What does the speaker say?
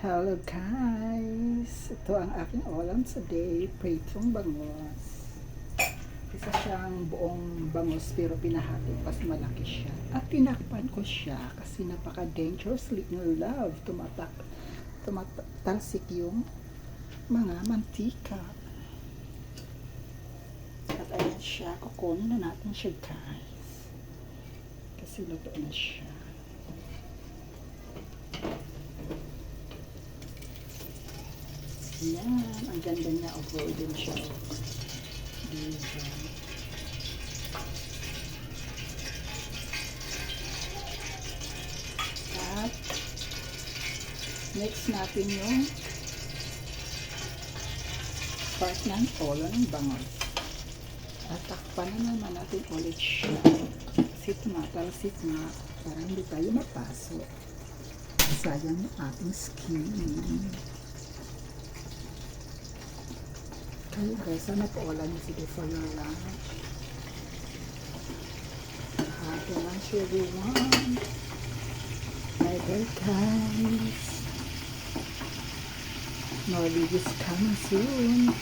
Hello guys! Ito ang aking ulam today, pritong bangos. Isa siyang buong bangos pero pinahati pas malaki siya. At tinakpan ko siya kasi napaka-dangerously in love. Tumatalsik yung mga mantika. At ayan siya, kukunin na natin siya guys. Kasi luto na siya. Yan, ang ganda niya, golden siya. Diba? At next natin yung part ng ulo ng bangos. At takpan na naman natin ulit siya. Talsik nga para hindi tayo mapasok. Sayang yung ating skin. Kayo guys, sana po wala niyo sige for your lunch. Happy lunch everyone. Bye bye guys. More videos coming soon.